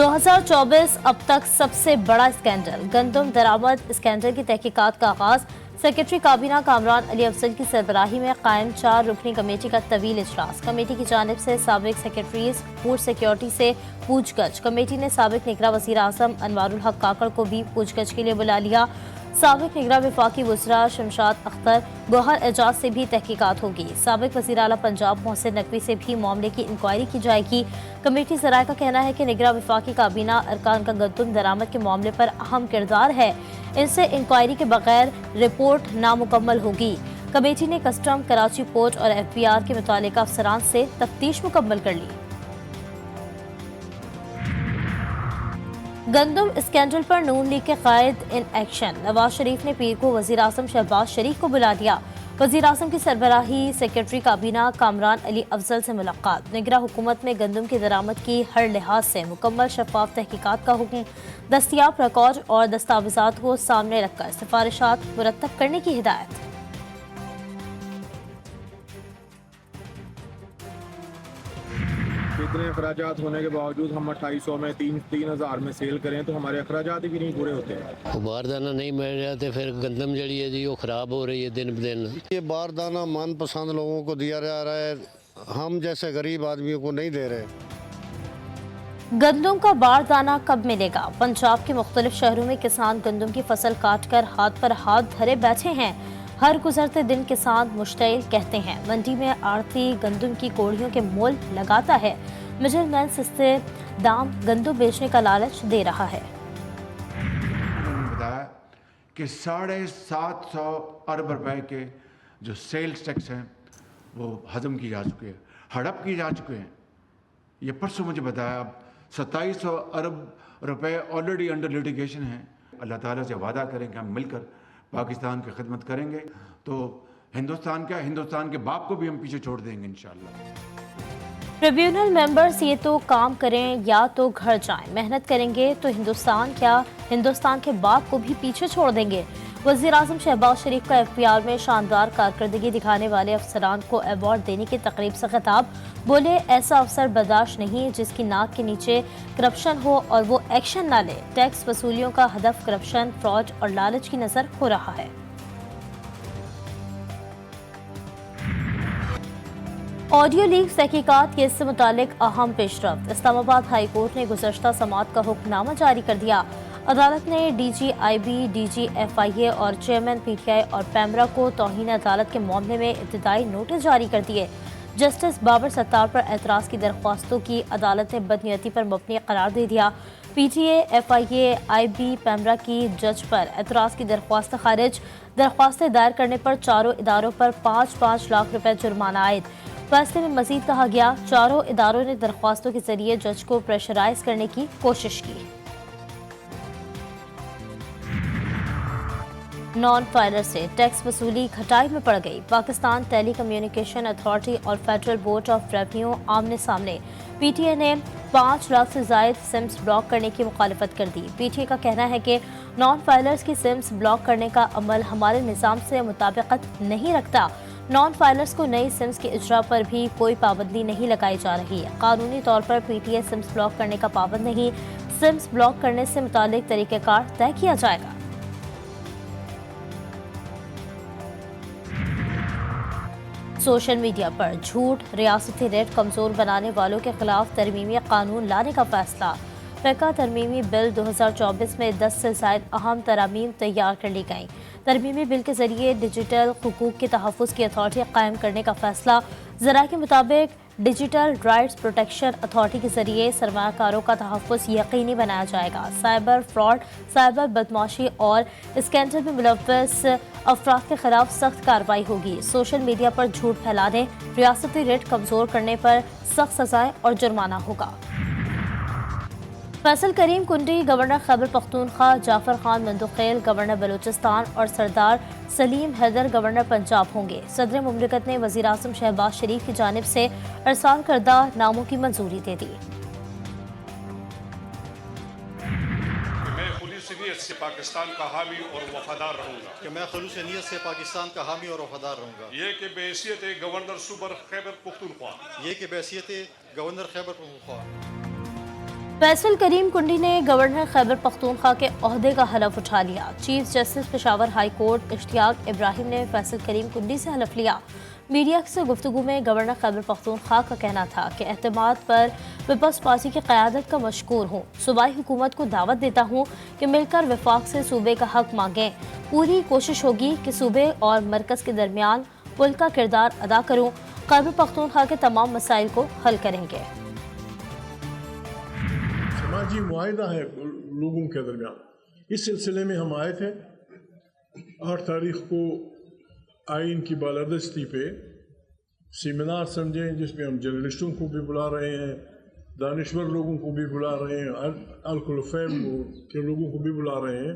2024 अब तक सबसे बड़ा स्कैंडल गंदम दरामद स्कैंडल की तहकीकात का आगाज। सेक्रेटरी काबीना कामरान अली अफजल की सरबराही में कायम 4 रुकनी कमेटी का तवील इजलास। कमेटी की जानिब से साबिक सेक्रेटरीज फूड सिक्योरिटी से पूछगछ। कमेटी ने साबिक निगरां वज़ीर आज़म अनवारुल हक काकड़ को भी पूछगछ के लिए बुला लिया। साबिक निगरां वफाकी वज़रा शमशाद अख्तर गौहर एजाज से भी तहकीकात होगी। साबिक वज़ीर आला पंजाब मोहसिन नकवी से भी मामले की इंक्वायरी की जाएगी। कमेटी ज़राए का कहना है कि निगरां वफाकी काबीना अरकान का गंदम दरामद के मामले पर अहम किरदार है। इनसे इंक्वायरी के बगैर रिपोर्ट नामुकम्मल होगी। कमेटी ने कस्टम, कराची पोर्ट और FBR के मुतालिका अफसरान से तफ्तीश मुकम्मल कर ली। गंदम स्कैंडल पर नून लीग के कायद इन एक्शन। नवाज शरीफ ने पीर को वज़ीर आज़म शहबाज शरीफ को बुला लिया। वज़ीर आज़म की सरबराही सेक्रेटरी काबीना कामरान अली अफजल से मुलाकात। निगरां हुकूमत में गंदम की दरामद की हर लिहाज से मुकम्मल शफाफ तहकीकात का हुक्म। दस्तियाब रिकॉर्ड और दस्तावेज़ात को सामने रखकर सिफारिशात मुरतब करने की हिदायत। इतने अखराजात होने के बावजूद हम 2800 में 3000 में सेल करें तो हमारे अखराजात भी नहीं पूरे होते। बारदाना नहीं मिल रहा तो फिर गंदम जड़ी है जी वो ख़राब हो रही है दिन ब दिन। ये बारदाना मनपसंद लोगों को दिया जा रहा है, हम जैसे गरीब आदमियों को नहीं दे रहे। गंदम का बारदाना कब मिलेगा? पंजाब के मुख्तलिफ शहरों में किसान गंदम की फसल काट कर हाथ पर हाथ धरे बैठे हैं। हर गुजरते दिन किसान मुश्तइल कहते हैं। मंडी में आड़ती गंदम की कोड़ियों के मोल लगाता है। मिडलमैन सस्ते दाम गंदम बेचने का लालच दे रहा है। उन्होंने बताया कि 750 अरब रुपए के जो सेल्स टैक्स हैं वो हजम की जा चुके हैं, हड़प की जा चुके हैं। ये परसों मुझे बताया अब 2700 अरब रुपए ऑलरेडी अंडर लिटिगेशन हैं। अल्लाह ताला से वादा करें कि हम मिलकर पाकिस्तान की खिदमत करेंगे तो हिंदुस्तान के बाप को भी हम पीछे छोड़ देंगे इंशाअल्लाह। ट्रिब्यूनल मेंबर्स ये तो काम करें या तो घर जाएं। मेहनत करेंगे तो हिंदुस्तान के बाप को भी पीछे छोड़ देंगे। वज़ीर आज़म शहबाज शरीफ का FBR में शानदार कारकर्दगी दिखाने वाले अफसरान को अवार्ड देने की तकरीब से खिताब। बोले, ऐसा अफसर बर्दाश्त नहीं जिसकी नाक के नीचे करप्शन हो और वो एक्शन ना ले। टैक्स वसूलियों का हदफ करप्शन, फ्रॉड और लालच की नजर हो रहा है। ऑडियो लीक तहकीकात केस से मुतालिक अहम पेशरफ्त। इस्लामाबाद हाई कोर्ट ने गुज़श्ता समाअत का हुक्मनामा जारी कर दिया। अदालत ने DG IB, DG FIA और चेयरमैन PTI और पैमरा को तौहीन अदालत के मामले में इब्तिदाई नोटिस जारी कर दिए। जस्टिस बाबर सत्तार पर एतराज़ की दरख्वास्तों की अदालत ने बदनीयती पर मबनी करार दे दिया। PTA, FIA, IB, पैमरा की जज पर एतराज़ की दरख्वास्त खारिज। दरख्वास्तें दायर करने पर चारों इदारों पर 5-5 लाख रुपए जुर्माना आयद। फैसले में मजीद कहा गया, चारों इदारों ने दरख्वास्तों के जरिए जज को प्रेशराइज करने की कोशिश की। नॉन फाइलर से टैक्स वसूली घटाई में पड़ गई। पाकिस्तान टेली कम्युनिकेशन अथॉरिटी और फेडरल बोर्ड ऑफ रेवेन्यू आमने सामने। PTA ने 5 लाख से जायद सिम्स ब्लॉक करने की मुखालिफत कर दी। PTA का कहना है कि नॉन फाइलर्स की सिम्स ब्लॉक करने का अमल हमारे निज़ाम से मुताबिकत नहीं रखता। नॉन फाइलर्स को नई सिम्स के इजरा पर भी कोई पाबंदी नहीं लगाई जा रही है। कानूनी तौर पर PTA सिम्स ब्लॉक करने का पाबंद नहीं। सिम्स ब्लॉक करने से मुतालिक तरीक़ेकार तय किया जाएगा। सोशल मीडिया पर झूठ, रियासती रेट कमज़ोर बनाने वालों के खिलाफ तरमीमी कानून लाने का फैसला। फ़िक़ा तरमीमी बिल 2024 में 10 से ज़ायद अहम तरामीम तैयार कर ली गईं। तरमीमी बिल के ज़रिए डिजिटल हुकूक के तहफ़्फ़ुज़ की अथॉरिटी कायम करने का फैसला। ज़राए के मुताबिक डिजिटल राइट्स प्रोटेक्शन अथॉरिटी के जरिए सरमायाकारों का तहफ़्फ़ुज़ यकीनी बनाया जाएगा। साइबर फ्रॉड, साइबर बदमाशी और स्कैंडल में मुलव्वस अफराद के खिलाफ सख्त कार्रवाई होगी। सोशल मीडिया पर झूठ फैलाने, रियासती रेट कमज़ोर करने पर सख्त सजाएं और जुर्माना होगा। फैसल करीम कुंडी गवर्नर खैबर पख्तूनख्वा, जाफर खान मंदुखेल गवर्नर बलूचिस्तान और सरदार सलीम हैदर गवर्नर पंजाब होंगे। सदर मुमलिकत ने वज़ीर आज़म शहबाज शरीफ की जानिब से अरसाल करदा नामों की मंजूरी दे दी। मैं खुलूस नीयत से पाकिस्तान का हामी और वफादार रहूँगा। कि मैं खुलूस नीयत से पाकिस्तान का हामी और वफादार रहूँगा। ये कि बहैसियत गवर्नर सूबर खैबर पख्तूनख्वा। ये कि बहैसियत गवर्नर खैबर पख्तूनख्वा। फैसल करीम कुंडी ने गवर्नर खैबर पख्तूनख्वा के ओहदे का हलफ उठा लिया। Chief justice Peshawar high court Ishtiaq Ibrahim ने फैसल करीम कुंडी से हलफ लिया। मीडिया से गुफ्तगू में गवर्नर खैबर पख्तूनख्वा का कहना था कि एतमाद पर पीपल्स पार्टी की क़यादत का मशकूर हूँ। सूबाई हुकूमत को दावत देता हूँ कि मिलकर वफाक से सूबे का हक मांगें। पूरी कोशिश होगी कि सूबे और मरकज़ के दरमियान पुल का किरदार अदा करूँ। खैबर पख्तूनख्वा के तमाम मसाइल को हल करेंगे। समाजी मुआहिदा है लोगों के दरमियान, इस सिलसिले में हम आए थे। 8 तारीख को आइन की बालादस्ती पे सेमिनार समझें, जिसमें हम जर्नलिस्टों को भी बुला रहे हैं, दानिश्वर लोगों को भी बुला रहे हैं, अल-खुलफ़ैम के लोगों को भी बुला रहे हैं।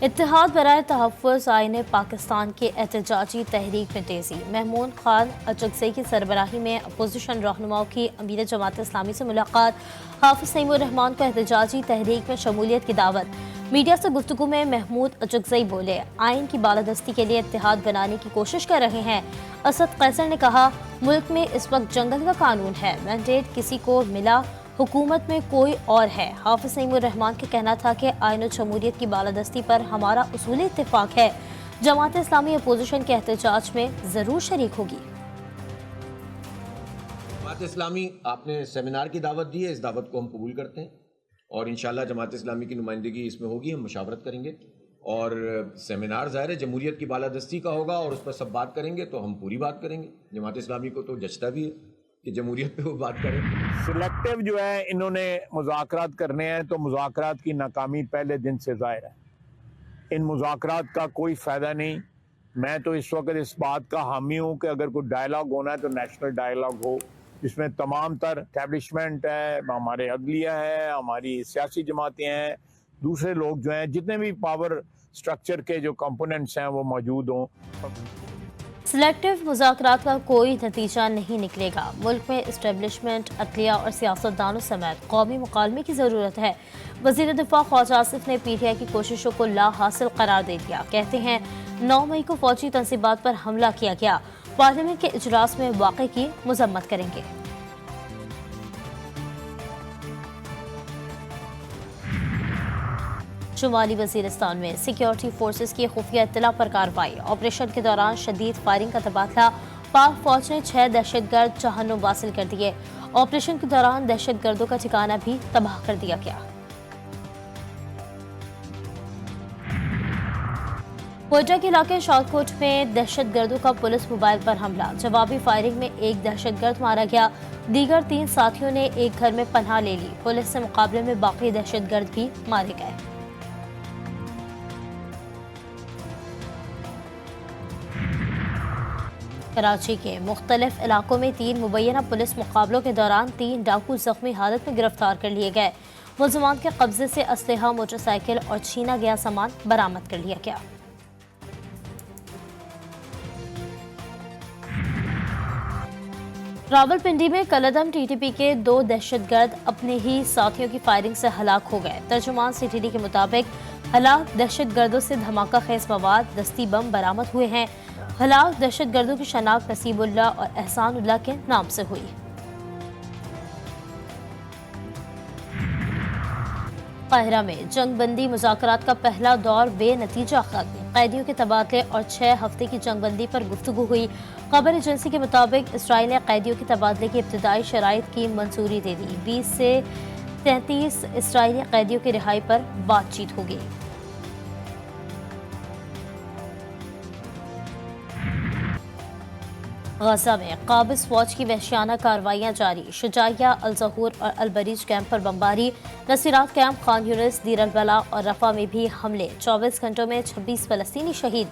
इत्तेहाद बराए तहफ़्फ़ुज़ आईन पाकिस्तान की एहतजाजी तहरीक में तेज़ी। महमूद खान अचकज़ई की सरबराही में अपोजिशन रहनुमाओं की अमीर जमात इस्लामी से मुलाकात। हाफिज़ सईमुर रहमान को एहतजाजी तहरीक में शमूलियत की दावत। मीडिया से गुफ्तगू में महमूद अचकज़ई बोले, आइन की बालादस्ती के लिए इत्तेहाद बनाने की कोशिश कर रहे हैं। असद कैसर ने कहा, मुल्क में इस वक्त जंगल का कानून है, मैंडेट किसी को मिला, हुकूमत में कोई और है। हाफिज़ सईमुर रहमान का कहना था कि आइन और शमूलियत की बालादस्ती पर हमारा उसूली इत्तेफाक है। जमात इस्लामी अपोजिशन के एहतजाज में ज़रूर शरीक होगी। जमात इस्लामी आपने सेमिनार की दावत दी है, इस दावत को हम कबूल करते हैं और इंशाल्लाह जमात इस्लामी की नुमाइंदगी इसमें होगी। हम मशावरत करेंगे और सेमिनार ज़ाहिर है जमहूरियत की बालादस्ती का होगा और उस पर सब बात करेंगे, तो हम पूरी बात करेंगे। जमात इस्लामी को तो जचता भी है कि जमहूरियत पे वो बात करें। सिलेक्टिव जो है इन्होंने मुज़ाकरात करने हैं, तो मुज़ाकरात की नाकामी पहले दिन से ज़ाहिर है। इन मुज़ाकरात का कोई फ़ायदा नहीं। मैं तो इस वक्त इस बात का हामी हूँ कि अगर कोई डायलॉग होना है तो नेशनल डायलॉग हो, जिसमें तमाम तर एस्टैब्लिशमेंट है, हमारे अदलिया है, हमारी सियासी जमातें हैं, दूसरे लोग जो हैं, जितने भी पावर स्ट्रक्चर के जो कंपोनेंट्स हैं वो मौजूद हों। सिलेक्टिव मुज़ाकरात का कोई नतीजा नहीं निकलेगा। मुल्क में इस्टेब्लिशमेंट, अदलिया और सियासतदानों समेत कौमी मुकालमे की ज़रूरत है। वज़ीर दिफा ख्वाजा आसिफ ने PTI की कोशिशों को ला हासिल करार दे दिया। कहते हैं 9 मई को फौजी तंसीबात पर हमला किया गया। पार्लियामेंट के इजलास में वाक़े की मजम्मत करेंगे। शुमाली वज़ीरिस्तान में सिक्योरिटी फोर्सेस की खुफिया इत्तला पर कार्रवाई। ऑपरेशन के दौरान शदीद फायरिंग का तबादला। पाक फौज ने 6 दहशतगर्द जहन्नुम वासिल कर दिए। ऑपरेशन के दौरान दहशतगर्दों का ठिकाना भी तबाह कर दिया गया। कोयटा के इलाके शालकोट में दहशतगर्दों का पुलिस मोबाइल पर हमला। जवाबी फायरिंग में एक दहशतगर्द मारा गया। दीगर 3 साथियों ने एक घर में पनाह ले ली। पुलिस से मुकाबले में बाकी दहशतगर्द भी मारे गए। कराची के मुख्तलिफ इलाकों में 3 मुबैना पुलिस मुकाबलों के दौरान 3 डाकू जख्मी हालत में गिरफ्तार कर लिए गए। मुलज़मान के कब्जे से असलहा, मोटरसाइकिल और छीना गया सामान बरामद कर लिया गया। रावलपिंडी में कलदम TTP के 2 दहशतगर्द अपने ही साथियों की फायरिंग से हलाक हो गए। तर्जुमान CTD के मुताबिक हलाक दहशतगर्दों से धमाका खेज मवाद, दस्ती बम बरामद हुए हैं। हलाक दहशतगर्दों की शनाख्त नसीबुल्लाह और एहसानुल्लाह के नाम से हुई। काहिरा में जंगबंदी मुज़ाकरात का पहला दौर बेनतीजा खत्म। कैदियों के तबादले और 6 हफ्ते की जंगबंदी पर गुफ्तगू हुई। खबर एजेंसी के मुताबिक इसराइल ने कैदियों के तबादले की इब्तदाई शराइत की मंजूरी दे दी। 20 से 33 इसराइली कैदियों की रिहाई पर बातचीत होगी। गजा में काबिज फौज की वहशियाना कार्रवाइयाँ जारी। शुजाइया, अल-ज़हूर और अल-बरीज कैंप पर बमबारी। नसीरात कैंप, खान यूनिस, दीर अल-बला और रफा में भी हमले। 24 घंटों में 26 फ़लस्तीनी शहीद।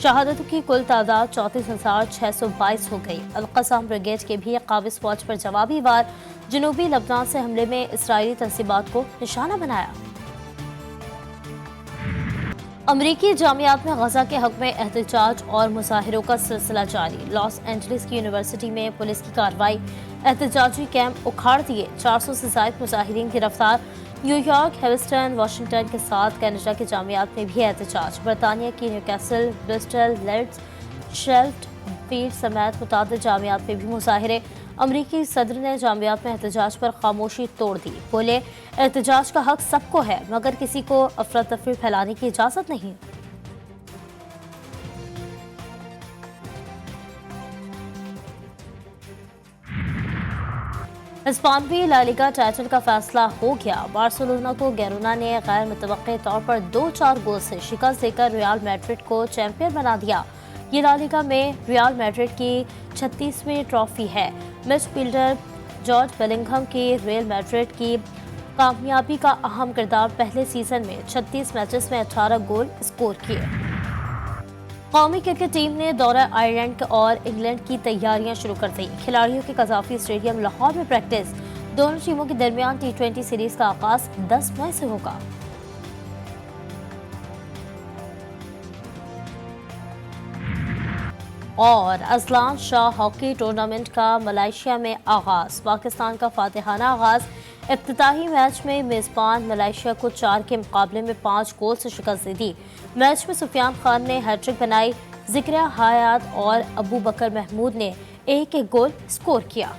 शहादतों की कुल तादाद 34,622 हो गई। अल-क़साम ब्रिगेड के भी काबिज फौज पर जवाबी वार। जनूबी लबनान से हमले में इसराइली तंसीबात को निशाना बनाया। अमरीकी जामियात में गजा के हक में एहतजाज और मुजाहिरों का सिलसिला जारी। लॉस एंजलिस की यूनिवर्सिटी में पुलिस की कार्रवाई। एहतजाजी कैंप उखाड़ दिए। 400 से ज़ायद मुजाहिरीन गिरफ्तार। न्यूयॉर्क, ह्यूस्टन, वाशिंगटन के साथ कनाडा के जामियात में भी एहतजाज। बरतानिया की न्यूकैसल, ब्रिस्टल, लीड्स, शेफील्ड समेत मुतादिद जामियात में भी मुजाहिरे। अमरीकी सदर ने जामियात में एहतजाज पर खामोशी तोड़ दी। बोले, एहतजाज का हक सबको है मगर किसी को अफरा तफरी फैलाने की इजाज़त नहीं। स्पेनी ला लीगा टाइटल का फैसला हो गया। बार्सिलोना को गिरोना ने गैर मुतवक्के तौर पर 2-4 गोल से शिकस्त देकर रियल मैड्रिड को चैंपियन बना दिया। ये ला लीगा में रियल मैड्रिड की 36वीं ट्रॉफी है। मिडफील्डर जॉर्ज बेलिंघम की रियल मैड्रिड की कामयाबी का अहम किरदार। पहले सीजन में 36 मैचेस में 18 गोल स्कोर किए। कौमी क्रिकेट टीम ने दौरा आयरलैंड और इंग्लैंड की तैयारियां शुरू कर दी। खिलाड़ियों की कज़ाफ़ी स्टेडियम लाहौर में प्रैक्टिस। दोनों टीमों के दरमियान T20 सीरीज का आगाज 10 मई से होगा। और अजलान शाह हॉकी टूर्नामेंट का मलेशिया में आगाज। पाकिस्तान का फातिहाना आगाज। इफ्तिताही मैच में मेज़बान मलेशिया को 4 के मुकाबले में 5 गोल से शिकस्त दे दी। मैच में सुफियान खान ने हैट्रिक बनाई। ज़िक्रिया हयात और अबू बकर महमूद ने एक गोल स्कोर किया।